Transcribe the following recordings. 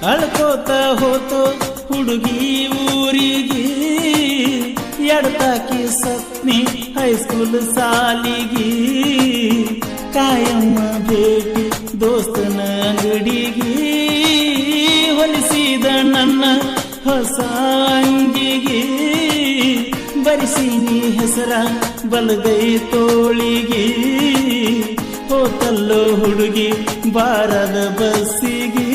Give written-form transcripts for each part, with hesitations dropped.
ಅಳ್ಕೋತ ಹೋತು ಹುಡುಗಿ ಊರಿಗೆ ಎಡತಾಕಿ ಸತ್ನಿ ಹೈಸ್ಕೂಲ್ ಸಾಲಿಗೆ ಕಾಯಮ್ಮ ಭೇಟಿ ದೋಸ್ತನ ಅಂಗಡಿಗೆ ಹೊಲಿಸಿದ ನನ್ನ ಹೊಸ ಅಂಗಿಗೆ ಬರಿಸಿನಿ ಹೆಸರ ಬಲಗೈ ತೋಳಿಗೆ ಹೋತಲ್ಲೋ ಹುಡುಗಿ ಬಾರದ ಬಸ್ಸಿಗೆ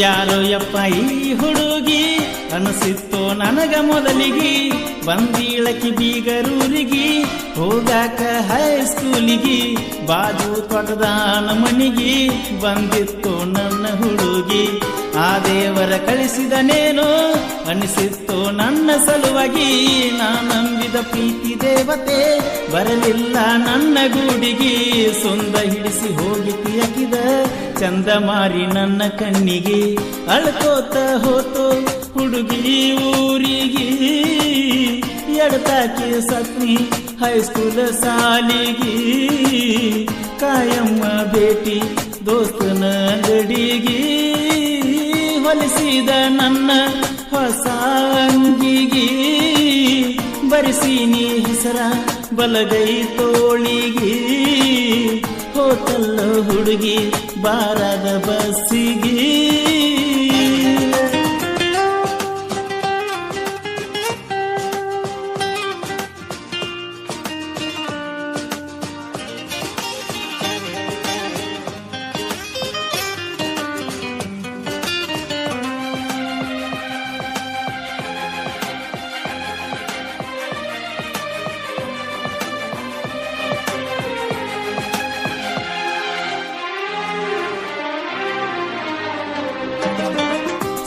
ಯಾರೋ ಯಪ್ಪ ಈ ಹುಡುಗಿ ಅನಿಸಿತ್ತು ನನಗ ಮೊದಲಿಗೆ ಬಂದೀಳಕಿ ಬೀಗರೂರಿಗೆ ಹೋಗಾಕ ಹೈಸ್ಕೂಲಿಗೆ ಬಾಜು ತೊಡದಾನ ಮನಿಗೆ ಬಂದಿತ್ತು ನನ್ನ ಹುಡುಗಿ ಆ ದೇವರ ಕಳಿಸಿದನೇನೋ ಅನಿಸಿತ್ತು ನನ್ನ ಸಲುವಾಗಿ ನಾ ನಂಬಿದ ಪ್ರೀತಿ ದೇವತೆ ಬರಲಿಲ್ಲ ನನ್ನ ಗೂಡಿಗೆ ಸೊಂದ ಹಿಡಿಸಿ ಹೋಗಿ ತಿಯಕಿದ ಚಂದ ಮಾರಿ ನನ್ನ ಕಣ್ಣಿಗೆ ಅಳ್ಕೋತ ಹೋತು ಹುಡುಗಿ ಊರಿಗೆ ಎಡತಾಕಿ ಸತ್ನಿ ಹೈಸ್ಕೂಲ್ ಸಾಲಿಗೆ ಕಾಯಮ್ಮ ಭೇಟಿ ದೋಸ್ತನ ಅಂಗಡಿಗೆ ಹೊಲಿಸಿದ ನನ್ನ ಹೊಸ ಅಂಗಿಗೆ ಬರಿಸಿನಿ ಹೆಸರ ಬಲಗೈ ತೋಳಿಗೆ ಹೋತಲ್ಲ ಹುಡುಗಿ ಬಾರದ ಬಸ್ಸಿಗೆ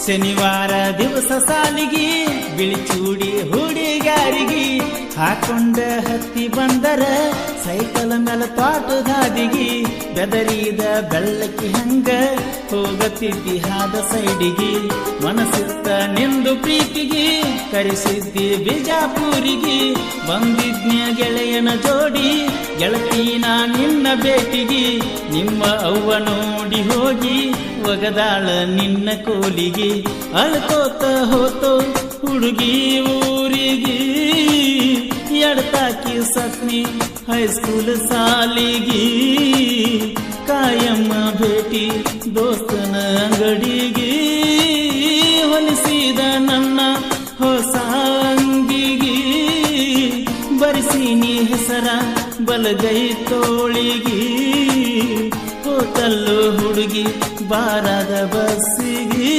ಶನಿವಾರ ದಿವಸ ಸಾಲಿಗೆ ಬಿಳಿ ಚೂಡಿ ಹುಡುಗಾರಿಗೆ ಹಾಕೊಂಡ ಹತ್ತಿ ಬಂದರ ಸೈಕಲ್ ಮೇಲೆ ತೋಟದಾದಿಗೆ ಬೆದರಿದ ಬೆಳ್ಳಕ್ಕಿ ಹಂಗ ಹೋಗತಿದ್ದಿ ಹಾದ ಸೈಡಿಗೆ ಮನಸ್ಸಿತ್ತ ನಿಂದು ಪ್ರೀತಿಗೆ ಕರೆಸಿದ್ದಿ ಬಿಜಾಪುರಿಗೆ ಬಂದಿದ್ನ್ಯ ಗೆಳೆಯನ ಜೋಡಿ ಗೆಳತಿ ನಾ ನಿನ್ನ ಭೇಟಿಗೆ ನಿಮ್ಮ ಅವ್ವ ನೋಡಿ ಹೋಗಿ ಒಗದಾಳ ನಿನ್ನ ಕೋಲಿಗೆ ಅಳ್ಕೋತ ಹೋತು ಹುಡುಗಿ ಊರಿಗೆ ಎಡತಾಕಿ ಸತ್ನಿ ಹೈಸ್ಕೂಲ್ ಸಾಲಿಗೆ ಕಾಯಮ್ಮ ಭೇಟಿ ದೋಸ್ತನ ಅಂಗಡಿಗೆ ಹೊಲಿಸಿದ ನನ್ನ ಹೊಸ ಅಂಗಿಗೆ ಬರಿಸಿನಿ ಹೆಸರ ಬಲಗೈ ತೋಳಿಗೆ ಹೋತಲ್ಲೋ ಹುಡುಗಿ ಬಾರದ ಬಸ್ಸಿಗೆ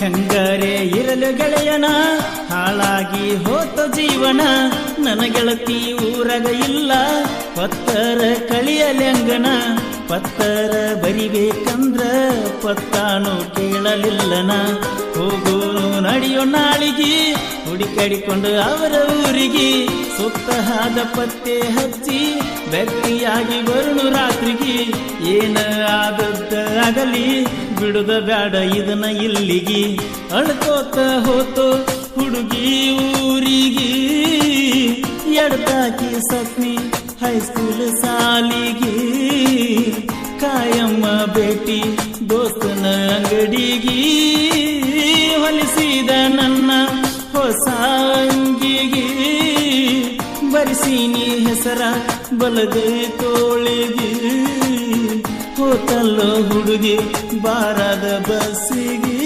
ಹೆಂಗರೆ ಇರಲು ಗೆಳೆಯನ ಹಾಳಾಗಿ ಹೋತ ಜೀವನ ನನ್ನ ಗೆಳತಿ ಊರಗ ಇಲ್ಲ ಪತ್ತರ ಕಳಿಯಲೆಂಗನ ಪತ್ತರ ಬರಿಬೇಕಂದ್ರ ಪತ್ತಾನು ಕೇಳಲಿಲ್ಲನ ಹೋಗೋನು ನಡೆಯೋ ನಾಳಿಗೆ ಹುಡುಕಾಡಿಕೊಂಡು ಅವರ ಊರಿಗೆ ಸುತ್ತ ಹಾದ ಪತ್ತೆ ಹಚ್ಚಿ ಬೆಟ್ಟಿಯಾಗಿ ಬರುಣು ರಾತ್ರಿಗೆ ಏನ ಆದದ್ದ ಆಗಲಿ ಬಿಡುದ ಬ್ಯಾಡ ಇದನ್ನ ಇಲ್ಲಿಗೆ ಅಳ್ಕೋತ ಹೋತು ಹುಡುಗಿ ಊರಿಗೆ ಎಡತಾಕಿ ಸತ್ನಿ ಹೈಸ್ಕೂಲ್ ಸಾಲಿಗೆ ಕಾಯಮ್ಮ ಭೇಟಿ ದೋಸ್ತನ ಅಂಗಡಿಗೆ ಹೊಲಿಸಿದ ನನ್ನ ಹೊಸ ಅಂಗಿಗೆ ಬರಿಸಿನಿ ಹೆಸರ ಬಲಗೈ ತೋಳಿಗೆ ಕೂತಲ್ಲೋ ಹುಡುಗಿ ಬಾರದ ಬಸ್ಸಿಗೆ